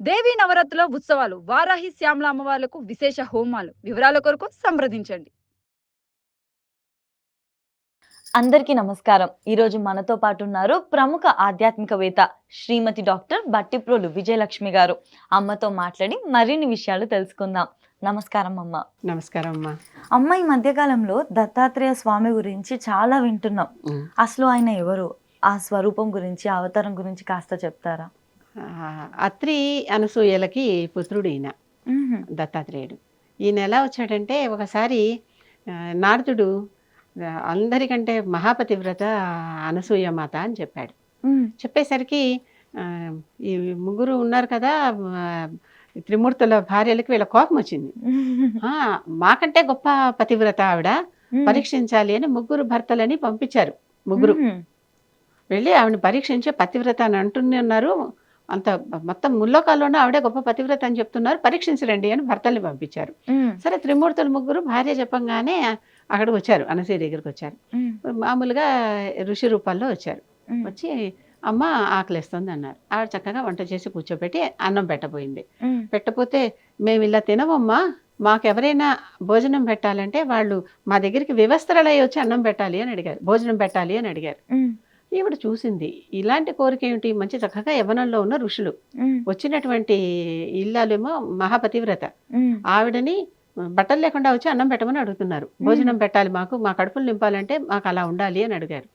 దేవీ నవరాత్రుల ఉత్సవాలు వారాహి శ్యామల అమ్మవార్లకు విశేష హోమాలు వివరాల కొరకు సంప్రదించండి. అందరికీ నమస్కారం. ఈరోజు మనతో పాటు ఉన్నారు ప్రముఖ ఆధ్యాత్మికవేత్త శ్రీమతి డాక్టర్ బట్టిప్రోలు విజయలక్ష్మి గారు. అమ్మతో మాట్లాడి మరిన్ని విషయాలు తెలుసుకుందాం. నమస్కారం అమ్మ. నమస్కారం అమ్మా. అమ్మ, ఈ మధ్యకాలంలో దత్తాత్రేయ స్వామి గురించి చాలా వింటున్నాం. అసలు ఆయన ఎవరు? ఆ స్వరూపం గురించి, అవతారం గురించి కాస్త చెప్తారా? అత్రి అనసూయలకి పుత్రుడు ఈయన దత్తాత్రేయుడు. ఈయన ఎలా వచ్చాడంటే, ఒకసారి నారదుడు అందరికంటే మహాపతివ్రత అనసూయ మాత అని చెప్పాడు. చెప్పేసరికి ఈ ముగ్గురు ఉన్నారు కదా, త్రిమూర్తుల భార్యలకి వీళ్ళ కోపం వచ్చింది. మాకంటే గొప్ప పతివ్రత ఆవిడ, పరీక్షించాలి అని ముగ్గురు భర్తలని పంపించారు. ముగ్గురు వెళ్ళి ఆవిడని పరీక్షించే పతివ్రత అని అంటున్నారు. అంత మొత్తం ముల్లోకాల్లోనే ఆవిడే గొప్ప పతివ్రత అని చెప్తున్నారు, పరీక్షించరండి అని భర్తల్ని పంపించారు. సరే, త్రిమూర్తులు ముగ్గురు భార్య చెప్పంగానే అక్కడికి వచ్చారు, అనసూయ దగ్గరికి వచ్చారు. మామూలుగా ఋషి రూపాల్లో వచ్చారు. వచ్చి అమ్మ ఆకలిస్తుంది అన్నారు. ఆవిడ చక్కగా వంట చేసి కూర్చోబెట్టి అన్నం పెట్టబోయింది. పెట్టపోతే, మేము ఇలా తినవమ్మా, మాకెవరైనా భోజనం పెట్టాలంటే వాళ్ళు మా దగ్గరికి వివస్త్రలై వచ్చి అన్నం పెట్టాలి అని అడిగారు, భోజనం పెట్టాలి అని అడిగారు. ఈవిడ చూసింది, ఇలాంటి కోరిక ఏమిటి, మంచి చక్కగా యవ్వనంలో ఉన్న ఋషులు, వచ్చినటువంటి ఇల్లాలేమో మహాపతివ్రత, ఆవిడని బట్టలు లేకుండా వచ్చి అన్నం పెట్టమని అడుగుతున్నారు, భోజనం పెట్టాలి, మాకు మా కడుపులు నింపాలంటే మాకు అలా ఉండాలి అని అడిగారు.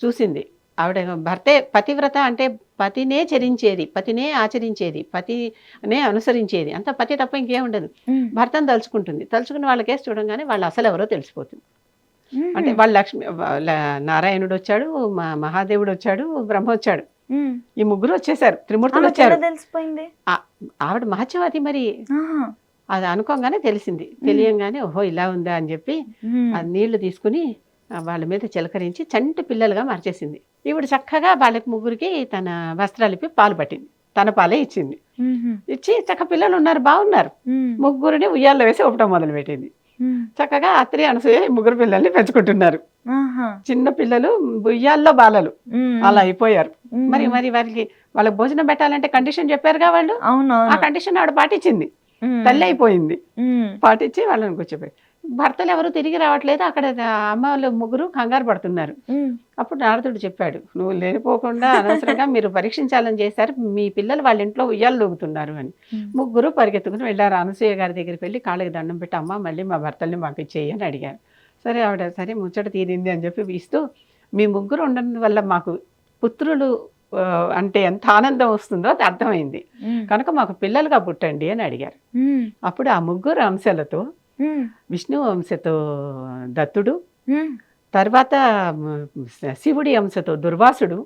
చూసింది ఆవిడ భర్తే పతివ్రత అంటే పతినే చరించేది, పతినే ఆచరించేది, పతినే అనుసరించేది, అంత పతి తప్ప ఇంకేం ఉండదు. భర్తను తలుచుకుంటుంది. తలుచుకున్న వాళ్ళకేసి చూడంగానే వాళ్ళు అసలు ఎవరో తెలిసిపోతుంది. అంటే వాళ్ళు నారాయణుడు వచ్చాడు, మహాదేవుడు వచ్చాడు, బ్రహ్మ వచ్చాడు, ఈ ముగ్గురు వచ్చేసారు, త్రిమూర్తులు వచ్చారు. ఆవిడ మహత్యవతి, మరి అది అనుకోగానే తెలిసింది. తెలియంగానే ఓహో ఇలా ఉందా అని చెప్పి ఆ నీళ్లు తీసుకుని వాళ్ళ మీద చిలకరించి చంటి పిల్లలుగా మార్చేసింది. ఈవిడ చక్కగా వాళ్ళకి ముగ్గురికి తన వస్త్రాలిపి పాలు పట్టింది, తన పాలే ఇచ్చింది. ఇచ్చి చక్క పిల్లలు ఉన్నారు, బాగున్నారు, ముగ్గురిని ఉయ్యాల్లో వేసి ఊపటం మొదలు పెట్టింది. చక్కగా అత్రి అనసూయ ముగ్గురు పిల్లల్ని పెంచుకుంటున్నారు. చిన్న పిల్లలు ఉయ్యాల్లో బాలలు అలా అయిపోయారు. మరి వాళ్ళకి భోజనం పెట్టాలంటే కండిషన్ చెప్పారుగా వాళ్ళు, ఆ కండిషన్ ఆవిడ పాటించింది, తల్లి అయిపోయింది. పాటించి వాళ్ళని కూర్చోబెట్టి, భర్తలు ఎవరు తిరిగి రావట్లేదు, అక్కడ అమ్మ వాళ్ళు ముగ్గురు కంగారు పడుతున్నారు. అప్పుడు నారదుడు చెప్పాడు, నువ్వు లేనిపోకుండా అనవసరంగా మీరు పరీక్షించాలని చేశారు, మీ పిల్లలు వాళ్ళ ఇంట్లో ఉయ్యాలు లూగుతున్నారు అని. ముగ్గురు పరిగెత్తుకుని వెళ్ళారు. అనసూయ గారి దగ్గరికి వెళ్ళి కాళ్ళకి దండం పెట్టి, అమ్మ మళ్ళీ మా భర్తల్ని మాకు ఇచ్చేయి అని అడిగారు. సరే, ఆవిడ సరే ముచ్చట తీరింది అని చెప్పి ఇస్తూ, మీ ముగ్గురు ఉండడం వల్ల మాకు పుత్రులు అంటే ఎంత ఆనందం వస్తుందో అది అర్థమైంది, కనుక మాకు పిల్లలుగా పుట్టండి అని అడిగారు. అప్పుడు ఆ ముగ్గురు అంశాలతో, విష్ణు అంశతో దత్తుడు, తర్వాత శివుడి అంశతో దుర్వాసుడు,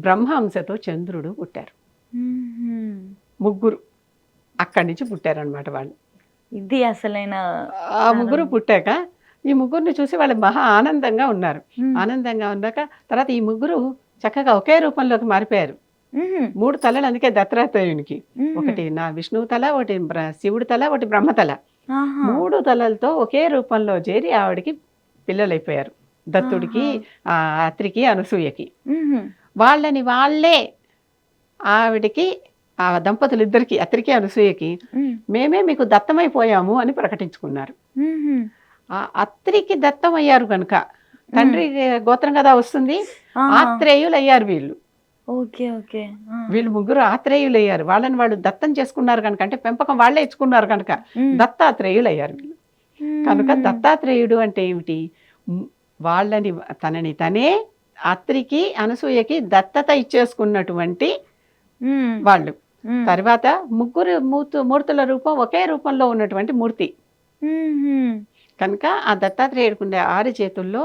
బ్రహ్మ అంశతో చంద్రుడు పుట్టారు. ముగ్గురు అక్కడి నుంచి పుట్టారనమాట వాళ్ళు. ఇది అసలైన. ఆ ముగ్గురు పుట్టాక ఈ ముగ్గురిని చూసి వాళ్ళు మహా ఆనందంగా ఉన్నారు. ఆనందంగా ఉన్నాక తర్వాత ఈ ముగ్గురు చక్కగా ఒకే రూపంలోకి మారిపోయారు. 3 తలలు, అందుకే దత్తాత్రేయునికి ఒకటి నా విష్ణువు తల, ఒకటి శివుడి తల, ఒకటి బ్రహ్మ తల, 3 తలలతో ఒకే రూపంలో చేరి ఆవిడికి పిల్లలైపోయారు, దత్తుడికి, అత్రికి, అనసూయకి. వాళ్ళని వాళ్ళే ఆవిడికి, ఆ దంపతులు ఇద్దరికి, అత్రికి అనసూయకి, మేమే మీకు దత్తమైపోయాము అని ప్రకటించుకున్నారు. అత్రికి దత్తమయ్యారు కనుక తండ్రి గోత్రం కదా వస్తుంది, ఆత్రేయులు అయ్యారు వీళ్ళు. వీళ్ళు ముగ్గురు ఆత్రేయులు అయ్యారు. వాళ్ళని వాళ్ళు దత్తం చేసుకున్నారు కనుక, అంటే పెంపకం వాళ్ళే ఇచ్చుకున్నారు కనుక దత్తాత్రేయులు అయ్యారు వీళ్ళు. కనుక దత్తాత్రేయుడు అంటే ఏమిటి, వాళ్ళని తనని తనే అత్రికి అనసూయకి దత్తత ఇచ్చేసుకున్నటువంటి వాళ్ళు. తర్వాత ముగ్గురు మూర్తుల రూపం ఒకే రూపంలో ఉన్నటువంటి మూర్తి కనుక ఆ దత్తాత్రేయుడికి 6 చేతుల్లో,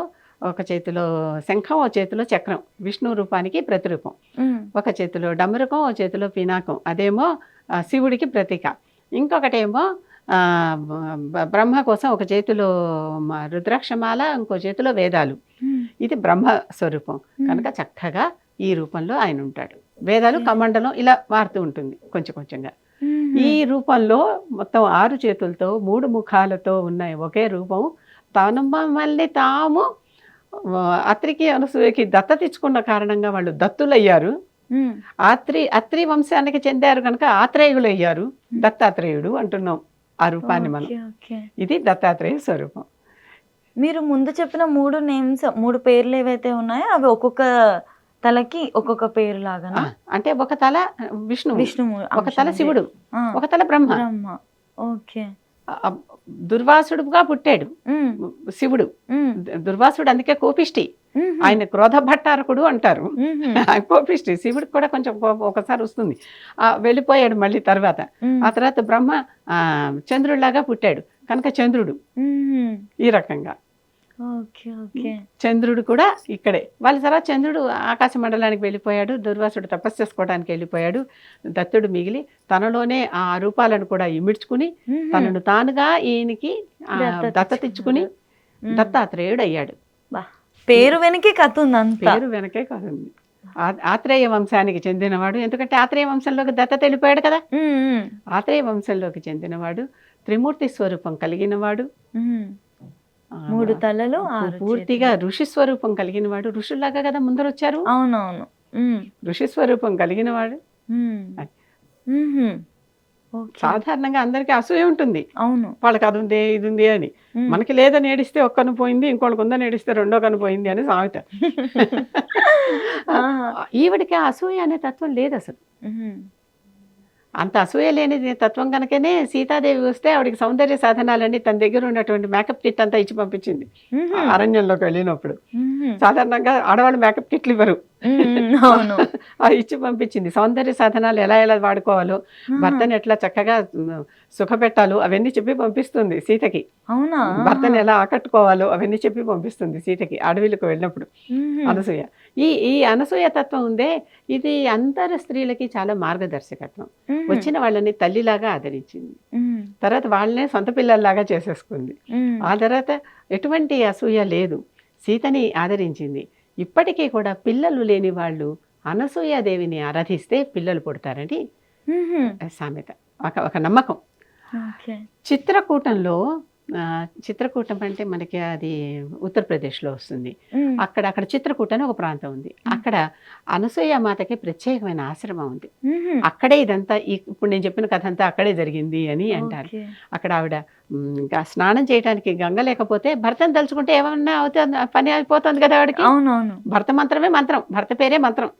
ఒక చేతిలో శంఖం, ఒక చేతిలో చక్రం, విష్ణు రూపానికి ప్రతిరూపం. ఒక చేతిలో డమరుకం, ఒక చేతిలో పినాకం, అదేమో శివుడికి ప్రతీక. ఇంకొకటేమో బ్రహ్మ కోసం ఒక చేతిలో రుద్రాక్షమాల, ఇంకో చేతిలో వేదాలు. ఇది బ్రహ్మ స్వరూపం కనుక చక్కగా ఈ రూపంలో ఆయన ఉంటాడు. వేదాలు కమండలం ఇలా మారుతూ ఉంటుంది కొంచెం కొంచెంగా. ఈ రూపంలో మొత్తం 6 చేతులతో 3 ముఖాలతో ఉన్న ఒకే రూపం. తాను మళ్ళీ తాము అత్రికి అనసూయకి దత్తత ఇచ్చుకున్న కారణంగా వాళ్ళు దత్తులయ్యారు. అత్రి వంశానికి చెందారు కనుక ఆత్రేయులు అయ్యారు, దత్తాత్రేయుడు అంటున్నాం ఆ రూపాన్ని మనం. ఇది దత్తాత్రేయ స్వరూపం. మీరు ముందు చెప్పిన 3 నేమ్స్ 3 పేర్లు ఏవైతే ఉన్నాయో అవి ఒక్కొక్క తలకి ఒక్కొక్క పేరు లాగా, అంటే ఒక తల విష్ణువు, విష్ణువు, ఒక తల శివుడు, ఒక తల బ్రహ్మ. ఓకే. దుర్వాసుడుగా పుట్టాడు శివుడు. దుర్వాసుడు అందుకే కోపిష్టి, ఆయన క్రోధ భట్టారకుడు అంటారు. కోపిష్టి. శివుడికి కూడా కొంచెం ఒకసారి వస్తుంది. వెళ్ళిపోయాడు మళ్ళీ తర్వాత. ఆ తర్వాత బ్రహ్మ చంద్రుడిలాగా పుట్టాడు కనుక చంద్రుడు. ఈ రకంగా చంద్రుడు కూడా ఇక్కడే. వాళ్ళ తర్వాత చంద్రుడు ఆకాశ మండలానికి వెళ్ళిపోయాడు, దుర్వాసుడు తపస్సు చేసుకోవడానికి వెళ్ళిపోయాడు. దత్తుడు మిగిలి తనలోనే ఆ రూపాలను కూడా ఇమిడ్చుకుని తనను తానుగా ఈయనకి దత్తతిచ్చుకుని దత్తాత్రేయుడు అయ్యాడు. పేరు వెనకే కథ ఉంది. పేరు వెనకే కథ ఉంది. ఆత్రేయ వంశానికి చెందినవాడు, ఎందుకంటే ఆత్రేయ వంశంలోకి దత్త వెళ్ళిపోయాడు కదా. ఆత్రేయ వంశంలోకి చెందినవాడు, త్రిమూర్తి స్వరూపం కలిగినవాడు, 3 తలలు, పూర్తిగా ఋషి స్వరూపం కలిగిన వాడు. ఋషుల్లాగా కదా ముందర వచ్చారు. అవునవును. ఋషి స్వరూపం కలిగిన వాడు. సాధారణంగా అందరికి అసూయ ఉంటుంది. అవును, వాళ్ళకి అది ఉంది ఇది ఉంది అని. మనకి లేదని ఏడిస్తే ఒక్కను పోయింది, ఇంకోళ్ళకి ఉందని ఏడిస్తే రెండో కను పోయింది అని సామెత. ఈవిడికి అసూయ అనే తత్వం లేదు అసలు. అంత అసూయ లేని తత్వం కనుకనే సీతాదేవి వస్తే ఆవిడకి సౌందర్య సాధనాలన్నీ తన దగ్గర ఉన్నటువంటి మేకప్ కిట్ అంతా ఇచ్చి పంపించింది అరణ్యంలోకి వెళ్ళినప్పుడు. సాధారణంగా ఆడవాళ్ళు మేకప్ కిట్లు ఇవ్వరు, ఇచ్చి పంపించింది. సౌందర్య సాధనాలు ఎలా ఎలా వాడుకోవాలో, భర్తని ఎట్లా చక్కగా సుఖపెట్టాలో అవన్నీ చెప్పి పంపిస్తుంది సీతకి. భర్తని ఎలా ఆకట్టుకోవాలో అవన్నీ చెప్పి పంపిస్తుంది సీతకి అడవిలకు వెళ్ళినప్పుడు అనసూయ. ఈ అనసూయ తత్వం ఉందే, ఇది అందరు స్త్రీలకి చాలా మార్గదర్శకత్వం. వచ్చిన వాళ్ళని తల్లిలాగా ఆదరించింది, తర్వాత వాళ్ళనే సొంత పిల్లల్లాగా చేసేసుకుంది. ఆ తర్వాత ఎటువంటి అసూయ లేదు, సీతని ఆదరించింది. ఇప్పటికీ కూడా పిల్లలు లేని వాళ్ళు అనసూయాదేవిని ఆరాధిస్తే పిల్లలు పుడతారని సామెత, ఒక నమ్మకం. చిత్రకూటంలో, చిత్రకూటం అంటే మనకి అది ఉత్తరప్రదేశ్లో వస్తుంది. అక్కడ చిత్రకూట అని ఒక ప్రాంతం ఉంది. అక్కడ అనసూయ మాతకి ప్రత్యేకమైన ఆశ్రమం ఉంది. అక్కడే ఇదంతా, ఇప్పుడు నేను చెప్పిన కథ అంతా అక్కడే జరిగింది అని అంటారు. అక్కడ ఆవిడ స్నానం చేయడానికి గంగ లేకపోతే భర్తను తలుచుకుంటే ఏమన్నా అవుతుంది, పని అయిపోతుంది కదా ఆవిడకి. భర్త మంత్రమే మంత్రం, భర్త పేరే మంత్రం.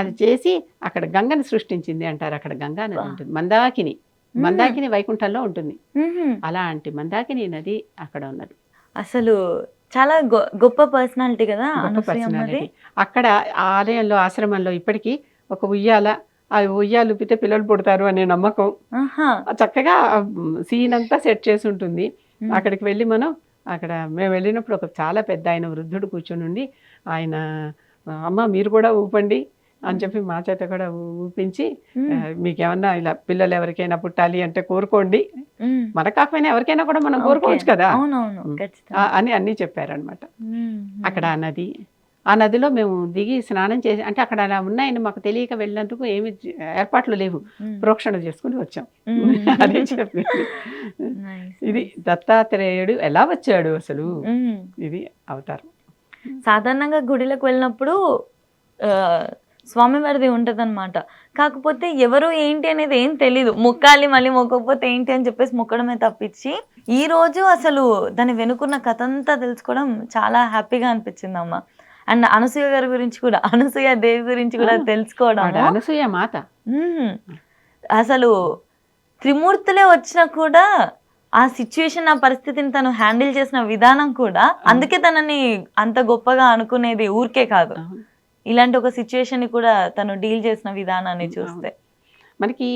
అది చేసి అక్కడ గంగని సృష్టించింది అంటారు. అక్కడ గంగా నది ఉంటుంది, మందాకిని వైకుంఠంలో ఉంటుంది. అలాంటి మందాకిని నది అక్కడ ఉన్నది. అసలు చాలా గొప్ప పర్సనాలిటీ కదా. అక్కడ ఆలయంలో, ఆశ్రమంలో ఇప్పటికీ ఒక ఉయ్యాల, ఆ ఉయ్యాలు ఊపితే పిల్లలు పుడతారు అనే నమ్మకం. చక్కగా సీన్ అంతా సెట్ చేసి ఉంటుంది. అక్కడికి వెళ్ళి మేము వెళ్ళినప్పుడు ఒక చాలా పెద్ద ఆయన వృద్ధుడు కూర్చొని ఉండి, ఆయన అమ్మ మీరు కూడా ఊపండి అని చెప్పి మా చేత కూడా ఊపించి, మీకేమన్నా ఇలా పిల్లలు ఎవరికైనా పుట్టాలి అంటే కోరుకోండి, మన కాకపోయినా ఎవరికైనా కూడా మనం కోరుకోవచ్చు కదా అని అన్నీ చెప్పారనమాట. అక్కడ ఆ నదిలో మేము దిగి స్నానం చేసి, అంటే అక్కడ అలా ఉన్నాయని మాకు తెలియక వెళ్ళినందుకు ఏమి ఏర్పాట్లు లేవు, ప్రోక్షణ చేసుకుని వచ్చాం అని చెప్పి. ఇది దత్తాత్రేయుడు ఎలా వచ్చాడు అసలు, ఇది అవతారం. సాధారణంగా గుడిలకు వెళ్ళినప్పుడు స్వామివారిది ఉంటది అనమాట. కాకపోతే ఎవరు ఏంటి అనేది ఏం తెలీదు, మొక్కాలి, మళ్ళీ మొక్కకపోతే ఏంటి అని చెప్పేసి మొక్కడమే తప్పించి, ఈ రోజు అసలు దాని వెనుకున్న కథ అంతా తెలుసుకోవడం చాలా హ్యాపీగా అనిపించింది అమ్మ. అండ్ అనసూయ గారి గురించి కూడా, అనసూయ దేవి గురించి కూడా తెలుసుకోవడం. అనసూయ మాత అసలు త్రిమూర్తులే వచ్చినా కూడా ఆ సిచ్యువేషన్, ఆ పరిస్థితిని తను హ్యాండిల్ చేసిన విధానం కూడా, అందుకే తనని అంత గొప్పగా అనుకునేది ఊరికే కాదు, ఇలాంటి ఒక సిచ్యువేషన్ ని కూడా తను డీల్ చేసిన విధానాన్ని చూస్తే మనకి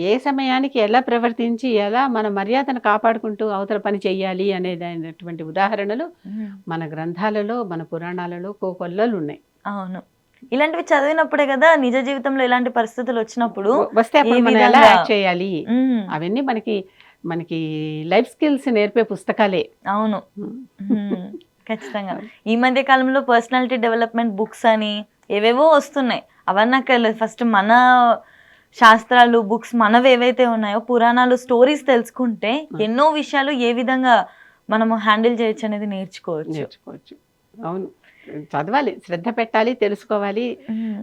ఏ సమయానికి ఎలా ప్రవర్తించి ఎలా మన మర్యాదను కాపాడుకుంటూ అవతల పని చెయ్యాలి అనేటువంటి ఉదాహరణలు మన గ్రంథాలలో, మన పురాణాలలో కోకొల్లలు ఉన్నాయి. అవును, ఇలాంటివి చదివినప్పుడే కదా నిజ జీవితంలో ఇలాంటి పరిస్థితులు వచ్చినప్పుడు వస్తే మనం ఎలా యాక్ట్ చేయాలి అవన్నీ మనకి లైఫ్ స్కిల్స్ నేర్పే పుస్తకాలే. అవును, ఖచ్చితంగా. ఈ మధ్య కాలంలో పర్సనాలిటీ డెవలప్మెంట్ బుక్స్ అని ఏవేవో వస్తున్నాయి, అవన్నీ అక్కర్లేదు. ఫస్ట్ మన శాస్త్రాలు, బుక్స్ మనవి ఏవైతే ఉన్నాయో, పురాణాలు, స్టోరీస్ తెలుసుకుంటే ఎన్నో విషయాలు ఏ విధంగా మనము హ్యాండిల్ చేయొచ్చు అనేది నేర్చుకోవచ్చు. అవును, చదవాలి, శ్రద్ధ పెట్టాలి, తెలుసుకోవాలి. ఉమ్.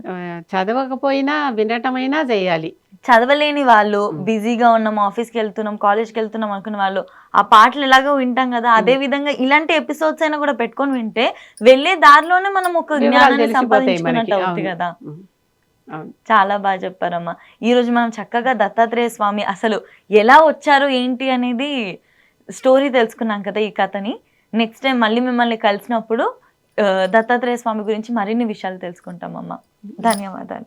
చదవకపోయినా వినటమైనా చేయాలి. చదవలేని వాళ్ళు, బిజీగా ఉన్నాం, ఆఫీస్కి వెళ్తున్నాం, కాలేజ్కి వెళ్తున్నాం అనుకున్న వాళ్ళు ఆ పాటలు ఎలాగో వింటాం కదా, అదే విధంగా ఇలాంటి ఎపిసోడ్స్ అయినా కూడా పెట్టుకొని వింటే వెళ్ళే దారిలోనే మనం ఒక వివరాలు జ్ఞానాన్ని తెలిసిపోతాయి మనకి. సంపాదించుకున్నట్టు అవుతుంది అవును. కదా. అవును. చాలా బాగా చెప్పారమ్మా. ఈ రోజు మనం చక్కగా దత్తాత్రేయ స్వామి అసలు ఎలా వచ్చారు ఏంటి అనేది స్టోరీ తెలుసుకున్నాం కదా ఈ కథని. నెక్స్ట్ టైం మళ్ళీ మిమ్మల్ని కలిసినప్పుడు దత్తాత్రేయ స్వామి గురించి మరిన్ని విషయాలు తెలుసుకుంటామమ్మా. ధన్యవాదాలు.